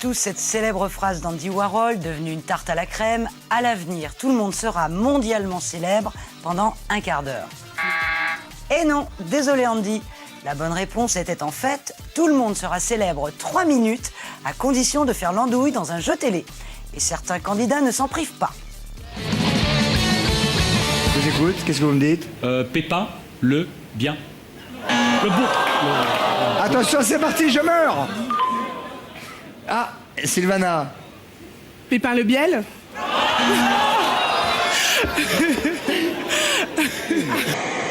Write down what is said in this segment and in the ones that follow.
tous cette célèbre phrase d'Andy Warhol, devenue une tarte à la crème. À l'avenir, tout le monde sera mondialement célèbre pendant un quart d'heure. Et non, désolé Andy. La bonne réponse était en fait, tout le monde sera célèbre 3 minutes à condition de faire l'andouille dans un jeu télé. Et certains candidats ne s'en privent pas. Je vous écoute, qu'est-ce que vous me dites? Pépin, le bien. Le beau. Attention, c'est parti, je meurs. Ah, Sylvana. Pépin le biel.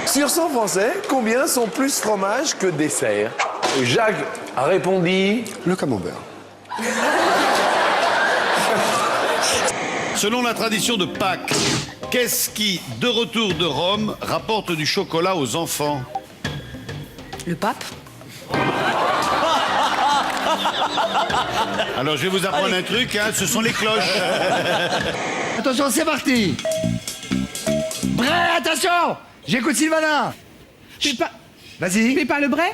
Sur 100 Français, combien sont plus fromage que dessert? Jacques a répondu... Le camembert. Selon la tradition de Pâques, qu'est-ce qui, de retour de Rome, rapporte du chocolat aux enfants? Le pape. Alors je vais vous apprendre un truc, hein, ce sont les cloches. Attention, c'est parti. Bray, attention. J'écoute Sylvana. Pépin... Vas-y. Pépin le Bray.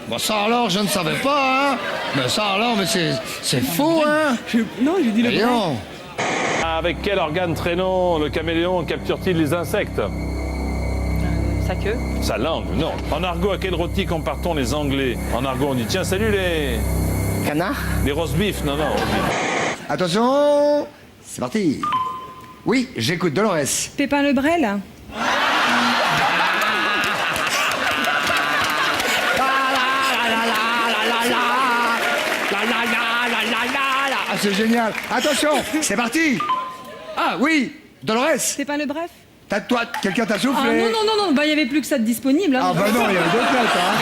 Bon, ça alors, je ne savais pas, hein. Mais ça alors, mais c'est faux, hein. Non, j'ai dit le Bray. Voyons. Avec quel organe traînant le caméléon capture-t-il les insectes? Sa queue. Sa langue, non. En argot, à quel rôti comparent-on les Anglais? En argot, on dit tiens, salut les... Canard. Les roast beef, non, non. Attention. C'est parti. Oui, j'écoute Dolores. Pépin le Brel. Ah, c'est génial. Attention, c'est parti. Ah oui, Dolores. Pépin le Bref. Toi, quelqu'un t'a Ah soufflé? non, bah il y avait plus que ça de disponible. Hein. Ah bah non, il y avait d'autres lettres, hein.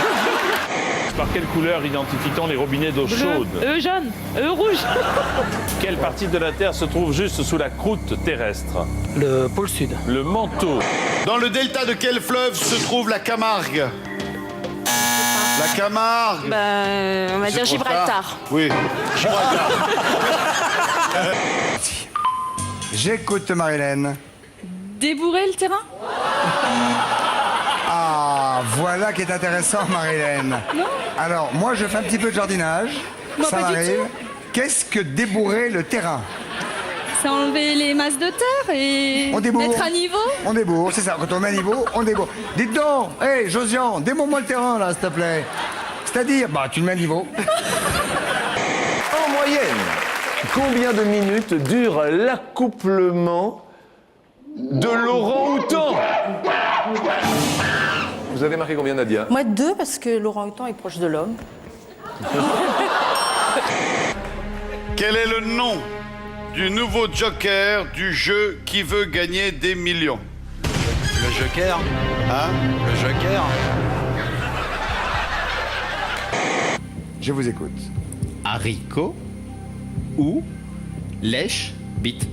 Par quelle couleur identifie-t-on les robinets d'eau chaude? Jaune. Rouge. Quelle partie de la Terre se trouve juste sous la croûte terrestre? Le pôle sud. Le manteau. Dans le delta de quel fleuve se trouve la Camargue? La Camargue. On va dire Gibraltar. Oui, Gibraltar. J'écoute Marie-Hélène. Débourrer le terrain? Ah, voilà qui est intéressant, Marie-Hélène. Alors, moi, je fais un petit peu de jardinage. Moi, ça pas du m'arrive. Qu'est-ce que débourrer le terrain? C'est enlever les masses de terre et On débourre. mettre à niveau. On débourre, c'est ça. Quand on met à niveau, on débourre. Dites donc, hé, Josian, débourre-moi le terrain, là, s'il te plaît. C'est-à-dire, bah, tu le mets à niveau. En moyenne, combien de minutes dure l'accouplement de l'orang-outan? Vous avez marqué combien, Nadia? Moi, 2, parce que l'orang-outan est proche de l'homme. Quel est le nom du nouveau joker du jeu Qui veut gagner des millions? Le joker. Hein? Le joker. Je vous écoute. Haricot ou lèche bite.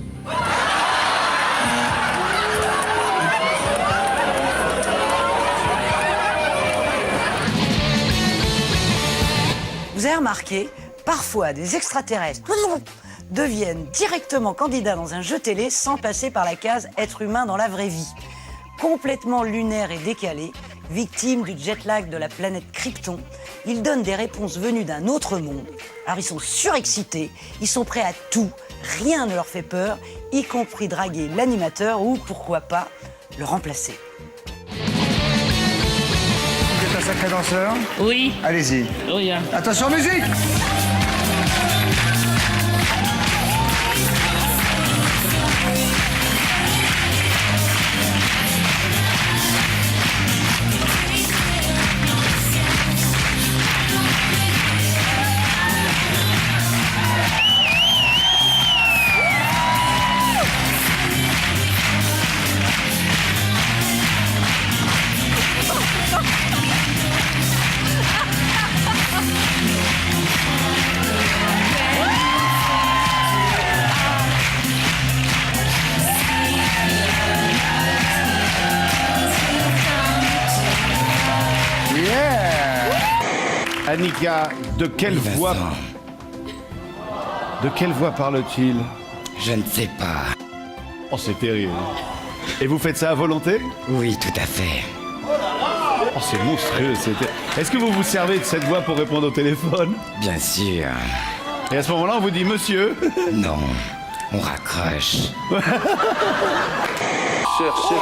Vous avez remarqué, parfois des extraterrestres deviennent directement candidats dans un jeu télé sans passer par la case être humain dans la vraie vie. Complètement lunaire et décalé, victimes du jet lag de la planète Krypton, ils donnent des réponses venues d'un autre monde. Alors ils sont surexcités, ils sont prêts à tout, rien ne leur fait peur, y compris draguer l'animateur ou, pourquoi pas, le remplacer. Vous êtes un sacré danseur? Oui. Allez-y. Oui. Attention, musique! Annika, de quelle voix parle-t-il? Je ne sais pas. Oh, c'est terrible. Et vous faites ça à volonté? Oui, tout à fait. Oh, c'est monstrueux. Est-ce que vous vous servez de cette voix pour répondre au téléphone? Bien sûr. Et à ce moment-là, on vous dit monsieur? Non, on raccroche. Cherchez.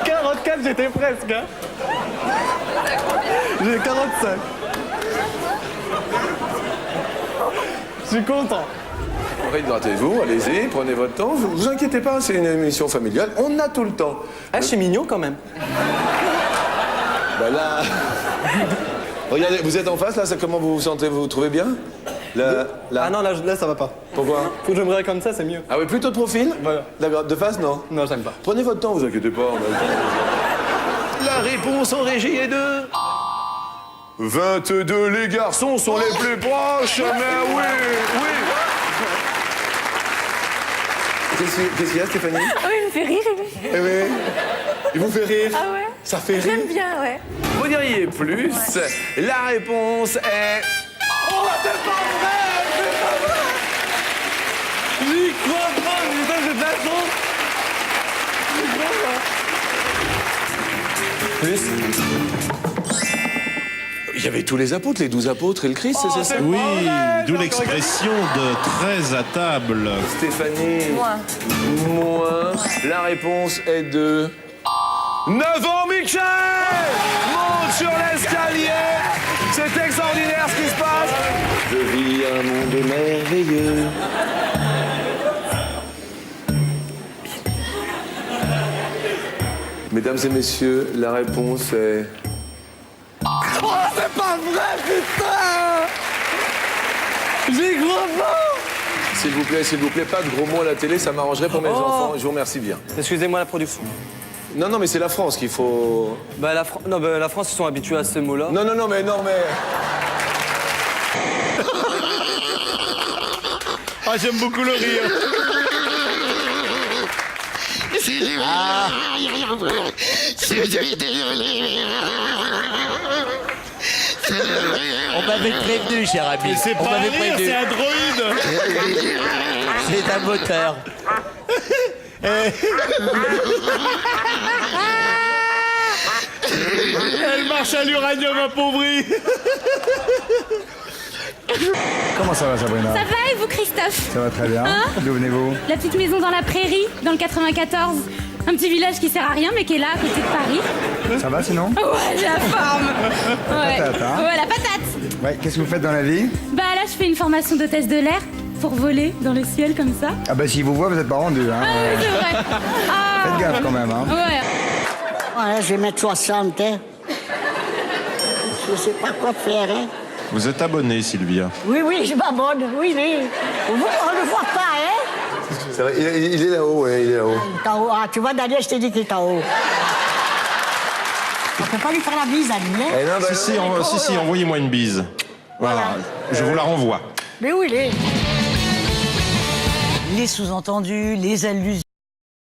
44, j'étais presque. Hein. J'ai 45. Je suis content. Réhydratez-vous, allez-y, prenez votre temps. Vous inquiétez pas, c'est une émission familiale. On a tout le temps. Ah, je suis mignon quand même. Bah là... Regardez, vous êtes en face, là, comment vous vous sentez? Vous vous trouvez bien? Là. Ah non, là, ça va pas. Pourquoi? Faut que je me regarde comme ça, c'est mieux. Ah oui, plutôt de profil? Voilà. D'accord, de face, non? Non, j'aime pas. Prenez votre temps, vous inquiétez pas. La réponse en régie est de... 22, les garçons sont les plus proches, mais oui, oui. Qu'est-ce qu'il y a, Stéphanie? Oui, il me fait rire. Eh oui. Il vous fait rire? Ah ouais? Ça fait rire? J'aime bien, ouais. Vous diriez plus. La réponse est... Oh, c'est pas vrai! C'est pas vrai! J'y crois pas, putain, j'ai de la chance. J'y crois pas. Plus. Il y avait tous les apôtres, les 12 apôtres et le Christ, c'est ça? Oui, d'où l'expression de 13 à table. Stéphanie. Moins. Moins. La réponse est de... 9 ans, Michel! Monte sur l'escalier! C'est extraordinaire ce qui se passe! Je vis un monde merveilleux. Mesdames et messieurs, la réponse est... Oh, c'est pas vrai, putain! J'y crois pas! S'il vous plaît, pas de gros mots à la télé, ça m'arrangerait pour mes enfants. Je vous remercie bien. Excusez-moi la production. Non, non, mais c'est la France qu'il faut... Bah, la France, ils sont habitués à ces mots-là. Non, mais... Ah, j'aime beaucoup le rire. On m'avait prévenu, cher ami. C'est pas un rire, c'est un droïde. C'est un moteur. Elle marche à l'uranium appauvri. Comment ça va, Sabrina? Ça va et vous, Christophe? Ça va très bien. D'où venez-vous? La petite maison dans la prairie, dans le 94. Un petit village qui sert à rien, mais qui est là, à côté de Paris. Ça va sinon? Ouais, j'ai la forme. Ouais. patate, hein? Ouais, la patate. Ouais, qu'est-ce que vous faites dans la vie? Bah là, je fais une formation d'hôtesse de l'air pour voler dans le ciel comme ça. Ah bah s'il vous voit, vous êtes pas rendu, hein? Ah oui, c'est vrai. Ah. Faites gaffe quand même, hein? Ouais. Ouais, je vais mettre 60, hein. Je sais pas quoi faire, hein. Vous êtes abonné, Sylvia. Oui, je m'abonne, oui. On ne voit pas, hein. C'est vrai, il est là-haut, ouais, il est là-haut. Ah, tu vois, Daniel, je t'ai dit qu'il est en haut. On peut pas lui faire la bise, Daniel, hein. Eh non, bah, Si, envoyez-moi une bise. Voilà, je vous la renvoie. Mais où il est? Les sous-entendus, les allusions.